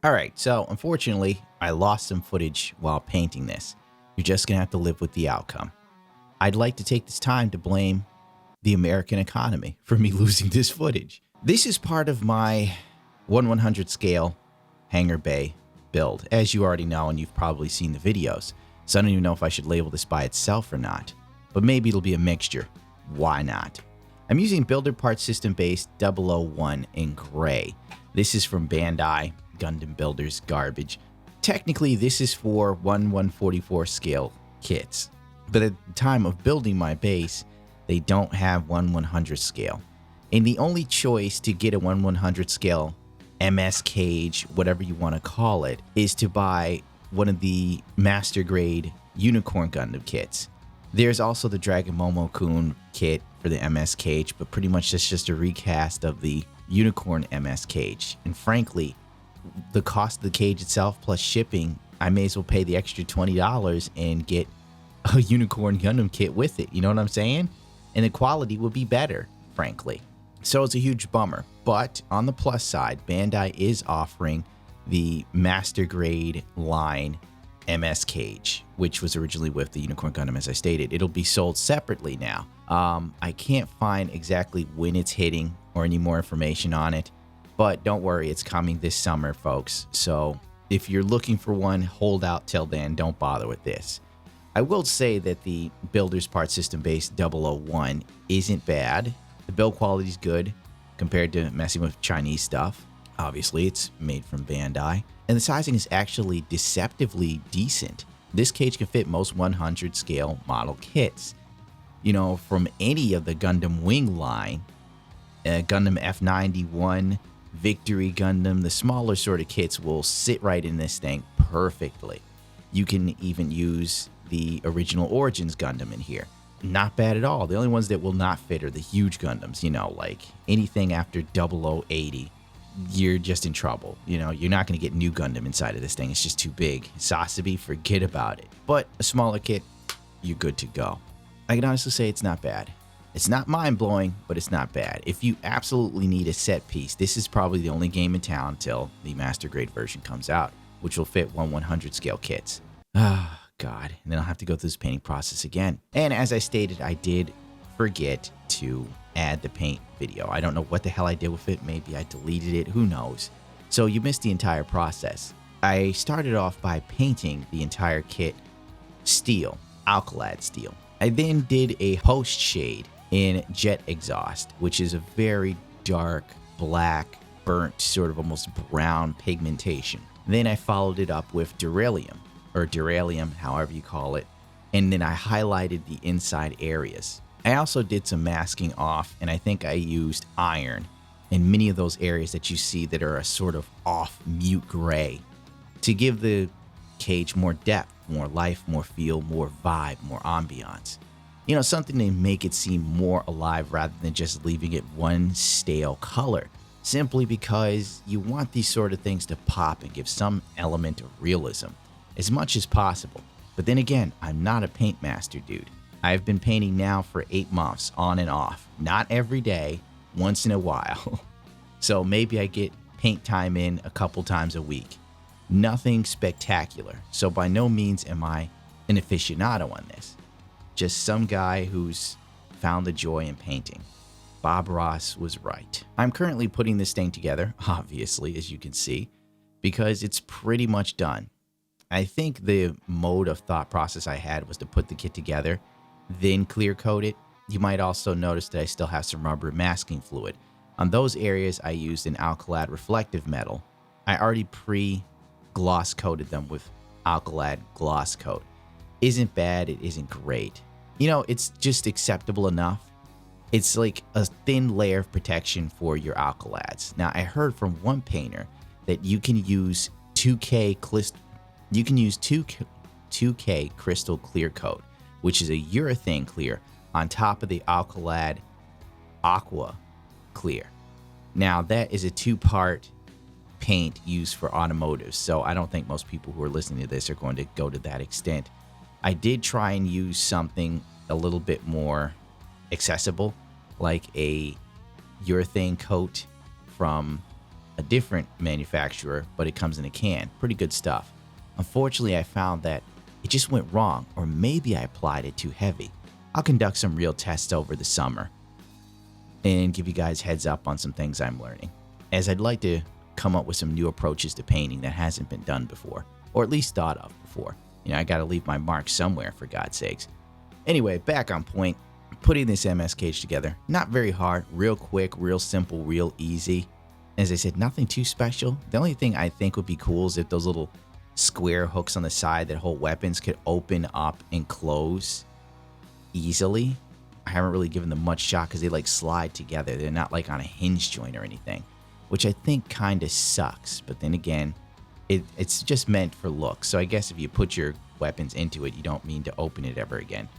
All right, so unfortunately, I lost some footage while painting this. You're just gonna have to live with the outcome. I'd like to take this time to blame the American economy for me losing this footage. This is part of my 1/100 scale hangar bay build, as you already know, and you've probably seen the videos. So I don't even know if I should label this by itself or not, but maybe it'll be a mixture. Why not? I'm using Builder Parts System Base 001 in gray. This is from Bandai Gundam Builders Garbage. Technically, this is for 1/144 scale kits, but at the time of building my base, they don't have 1/100 scale. And the only choice to get a 1/100 scale MS cage, whatever you want to call it, is to buy one of the master grade Unicorn Gundam kits. There's also the Dragon Momo-kun kit for the MS cage, but pretty much that's just a recast of the Unicorn MS cage. And frankly, the cost of the cage itself plus shipping, I may as well pay the extra $20 and get a Unicorn Gundam kit with it. You know what I'm saying? And the quality would be better, frankly. So it's a huge bummer. But on the plus side, Bandai is offering the master grade line MS cage, which was originally with the Unicorn Gundam, as I stated. It'll be sold separately now. I can't find exactly when it's hitting or any more information on it, but don't worry, it's coming this summer, folks. So if you're looking for one, hold out till then. Don't bother with this. I will say that the Builder's Part System Base 001 isn't bad. The build quality is good compared to messing with Chinese stuff. Obviously, it's made from Bandai. And the sizing is actually deceptively decent. This cage can fit most 100 scale model kits. You know, from any of the Gundam Wing line, Gundam F91, Victory Gundam, the smaller sort of kits will sit right in this thing perfectly. You can even use the original Origins Gundam in here. Not bad at all. The only ones that will not fit are the huge Gundams, you know, like anything after 0080. You're just in trouble. You know, you're not going to get new Gundam inside of this thing. It's just too big. Sasabi, forget about it. But a smaller kit, you're good to go. I can honestly say it's not bad. It's not mind-blowing, but it's not bad. If you absolutely need a set piece, this is probably the only game in town until the master grade version comes out, which will fit 1/100 scale kits. Ah, God. And then I'll have to go through this painting process again. And as I stated, I did forget to add the paint video. I don't know what the hell I did with it. Maybe I deleted it. Who knows? So you missed the entire process. I started off by painting the entire kit steel, Alcalad steel. I then did a post shade in Jet Exhaust, which is a very dark, black, burnt, sort of almost brown pigmentation. Then I followed it up with Duralium, or Duralium, however you call it, and then I highlighted the inside areas. I also did some masking off, and I think I used iron in many of those areas that you see that are a sort of off mute gray to give the cage more depth, more life, more feel, more vibe, more ambiance. You know, something to make it seem more alive rather than just leaving it one stale color, simply because you want these sort of things to pop and give some element of realism as much as possible. But then again, I'm not a paint master, dude. I've been painting now for 8 months on and off, not every day, once in a while. So maybe I get paint time in a couple times a week. Nothing spectacular. So by no means am I an aficionado on this. Just some guy who's found the joy in painting. Bob Ross was right. I'm currently putting this thing together, obviously, as you can see, because it's pretty much done. I think the mode of thought process I had was to put the kit together, then clear coat it. You might also notice that I still have some rubber masking fluid. On those areas, I used an Alcalad reflective metal. I already pre-gloss coated them with Alcalad gloss coat. Isn't bad, it isn't great. You know, it's just acceptable enough. It's like a thin layer of protection for your Alcalads. Now, I heard from one painter that you can use 2K crystal clear coat, which is a urethane clear on top of the Alcalad aqua clear. Now, that is a 2-part paint used for automotives, so I don't think most people who are listening to this are going to go to that extent. I did try and use something a little bit more accessible, like a urethane coat from a different manufacturer, but it comes in a can. Pretty good stuff. Unfortunately, I found that it just went wrong, or maybe I applied it too heavy. I'll conduct some real tests over the summer and give you guys heads up on some things I'm learning, as I'd like to come up with some new approaches to painting that hasn't been done before, or at least thought of before. You know, I gotta leave my mark somewhere, for God's sakes. Anyway, back on point. Putting this MS cage together, not very hard, real quick, real simple, real easy. As I said, nothing too special. The only thing I think would be cool is if those little square hooks on the side that hold weapons could open up and close easily. I haven't really given them much shot because they like slide together. They're not like on a hinge joint or anything, which I think kind of sucks. But then again, it's just meant for looks. So I guess if you put your weapons into it, you don't mean to open it ever again.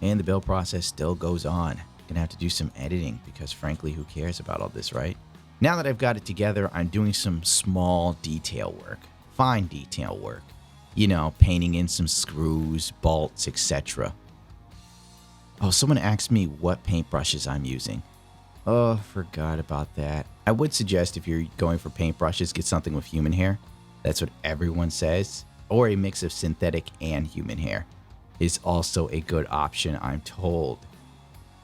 And the build process still goes on. Gonna have to do some editing because frankly, who cares about all this, right? Now that I've got it together, I'm doing some small detail work, fine detail work. You know, painting in some screws, bolts, etc. Oh, someone asked me what paintbrushes I'm using. Oh, forgot about that. I would suggest if you're going for paintbrushes, get something with human hair. That's what everyone says. Or a mix of synthetic and human hair is also a good option, I'm told.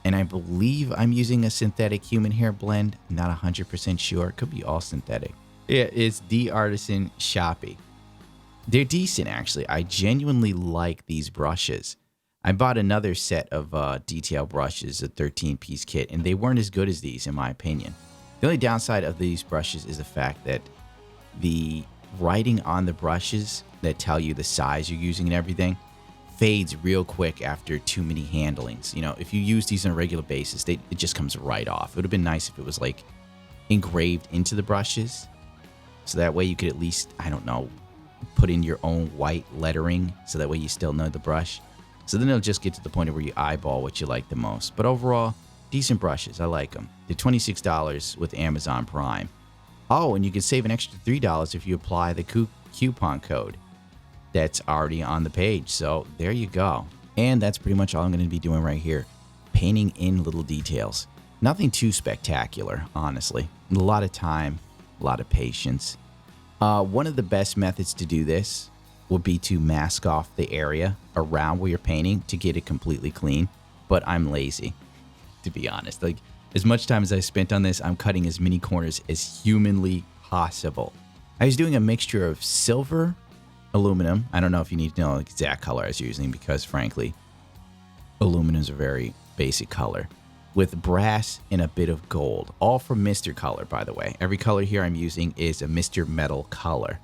And I believe I'm using a synthetic human hair blend. Not 100% sure. It could be all synthetic. Yeah, it's The Artisan Shoppy. They're decent, actually. I genuinely like these brushes. I bought another set of detail brushes, a 13-piece kit, and they weren't as good as these, in my opinion. The only downside of these brushes is the fact that the writing on the brushes that tell you the size you're using and everything fades real quick after too many handlings. You know, if you use these on a regular basis, it just comes right off. It would have been nice if it was like engraved into the brushes. So that way you could at least, I don't know, put in your own white lettering so that way you still know the brush. So then it'll just get to the point where you eyeball what you like the most. But overall, decent brushes. I like them. They're $26 with Amazon Prime. Oh, and you can save an extra $3 if you apply the coupon code that's already on the page. So there you go. And that's pretty much all I'm going to be doing right here. Painting in little details. Nothing too spectacular, honestly. A lot of time, a lot of patience. One of the best methods to do this would be to mask off the area around where you're painting to get it completely clean. But I'm lazy, to be honest. Like, as much time as I spent on this, I'm cutting as many corners as humanly possible. I was doing a mixture of silver, aluminum. I don't know if you need to know the exact color I was using because, frankly, aluminum is a very basic color, with brass and a bit of gold, all from Mr. Color, by the way. Every color here I'm using is a Mr. Metal color.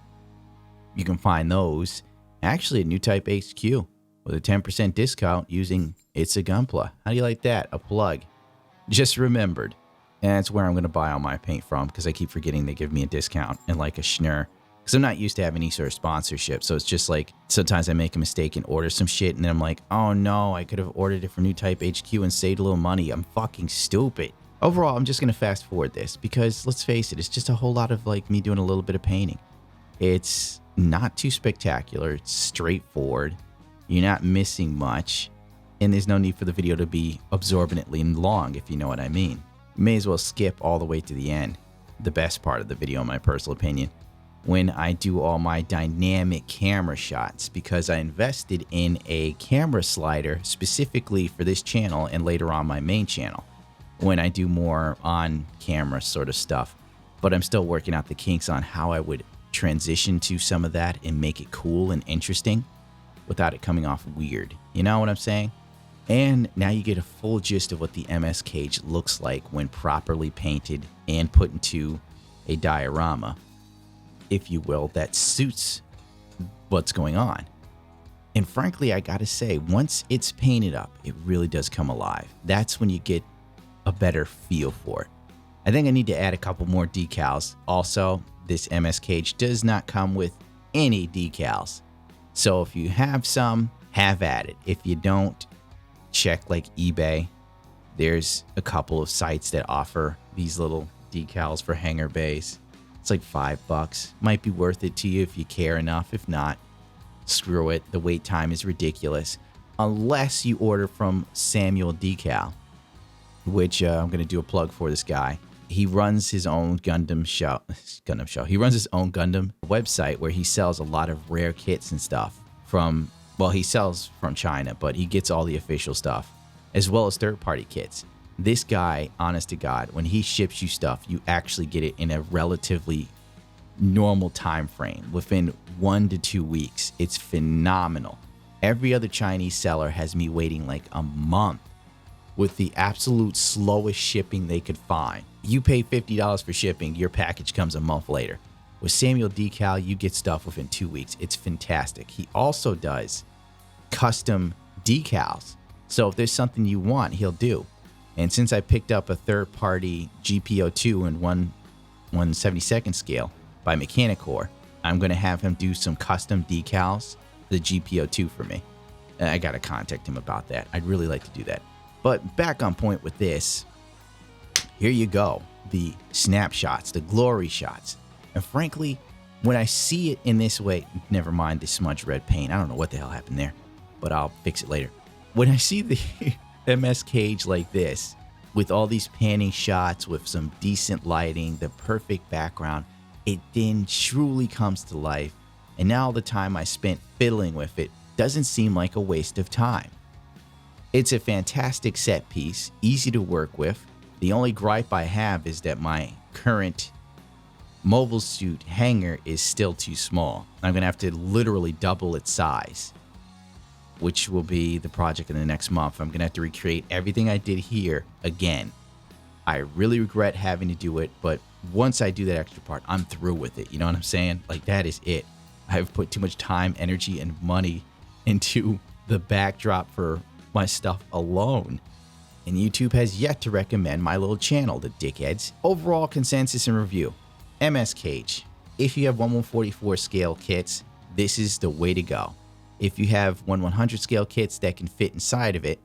You can find those actually at New Type HQ with a 10% discount using ItsAGunpla. How do you like that? A plug. Just remembered. And that's where I'm going to buy all my paint from because I keep forgetting they give me a discount and like a schnurr. Because I'm not used to having any sort of sponsorship. So it's just like sometimes I make a mistake and order some shit and then I'm like, oh no, I could have ordered it from New Type HQ and saved a little money. I'm fucking stupid. Overall, I'm just going to fast forward this because let's face it, it's just a whole lot of like me doing a little bit of painting. It's not too spectacular. It's straightforward. You're not missing much. And there's no need for the video to be absorbently long, if you know what I mean. You may as well skip all the way to the end. The best part of the video, in my personal opinion, when I do all my dynamic camera shots, because I invested in a camera slider specifically for this channel and later on my main channel when I do more on camera sort of stuff. But I'm still working out the kinks on how I would transition to some of that and make it cool and interesting without it coming off weird. You know what I'm saying? And now you get a full gist of what the MS cage looks like when properly painted and put into a diorama, if you will, that suits what's going on. And frankly, I gotta say, once it's painted up, it really does come alive. That's when you get a better feel for it. I think I need to add a couple more decals. Also, this MS cage does not come with any decals. So if you have some, have at it. If you don't, check like eBay. There's a couple of sites that offer these little decals for hanger bays. It's like $5. Might be worth it to you if you care enough. If not, screw it. The wait time is ridiculous. Unless you order from Samuel Decal, which I'm going to do a plug for this guy. He runs his own Gundam show. He runs his own Gundam website where he sells a lot of rare kits and stuff from, well, he sells from China, but he gets all the official stuff as well as third-party kits. This guy, honest to God, when he ships you stuff, you actually get it in a relatively normal time frame within 1 to 2 weeks. It's phenomenal. Every other Chinese seller has me waiting like a month with the absolute slowest shipping they could find. You pay $50 for shipping, your package comes a month later. With Samuel Decal, you get stuff within 2 weeks. It's fantastic. He also does custom decals. So if there's something you want, he'll do. And since I picked up a third-party GPO2 in 1/172nd scale by Mechanicore, I'm going to have him do some custom decals, the GPO2 for me. I got to contact him about that. I'd really like to do that. But back on point with this, here you go. The snapshots, the glory shots. And frankly, when I see it in this way, never mind the smudged red paint. I don't know what the hell happened there, but I'll fix it later. When I see the MS cage like this, with all these panning shots, with some decent lighting, the perfect background, it then truly comes to life. And now the time I spent fiddling with it doesn't seem like a waste of time. It's a fantastic set piece, easy to work with. The only gripe I have is that my current mobile suit hanger is still too small. I'm going to have to literally double its size, which will be the project in the next month. I'm going to have to recreate everything I did here again. I really regret having to do it, but once I do that extra part, I'm through with it. You know what I'm saying? Like, that is it. I've put too much time, energy, and money into the backdrop for my stuff alone. And YouTube has yet to recommend my little channel, the dickheads. Overall consensus and review. MS Cage. If you have 1/144 scale kits, this is the way to go. If you have 1/100 scale kits that can fit inside of it,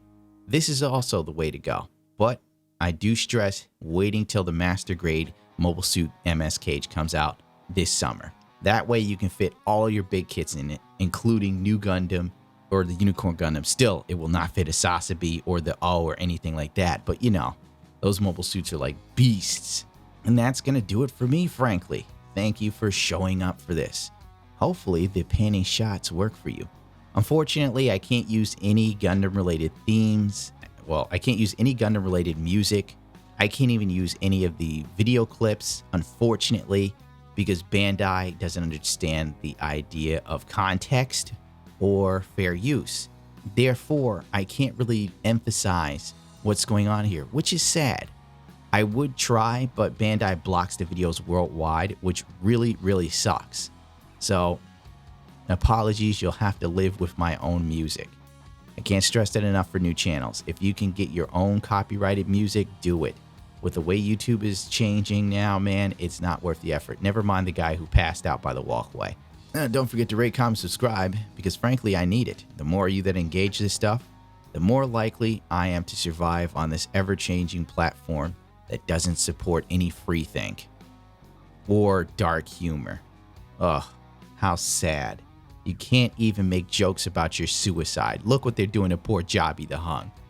this is also the way to go. But I do stress waiting till the master grade mobile suit MS Cage comes out this summer. That way you can fit all your big kits in it, including New Gundam or the Unicorn Gundam. Still, it will not fit a Sasabi or the O or anything like that. But you know, those mobile suits are like beasts. And that's going to do it for me, frankly. Thank you for showing up for this. Hopefully the panning shots work for you. Unfortunately, I can't use any Gundam related themes. Well, I can't use any Gundam related music. I can't even use any of the video clips, unfortunately, because Bandai doesn't understand the idea of context or fair use. Therefore, I can't really emphasize what's going on here, which is sad. I would try, but Bandai blocks the videos worldwide, which really, really sucks. So, apologies, you'll have to live with my own music. I can't stress that enough for new channels. If you can get your own copyrighted music, do it. With the way YouTube is changing now, man, it's not worth the effort. Never mind the guy who passed out by the walkway. Don't forget to rate, comment, subscribe, because frankly, I need it. The more of you that engage this stuff, the more likely I am to survive on this ever-changing platform that doesn't support any free think or dark humor. Ugh, how sad. You can't even make jokes about your suicide. Look what they're doing to poor Jobby the Hung.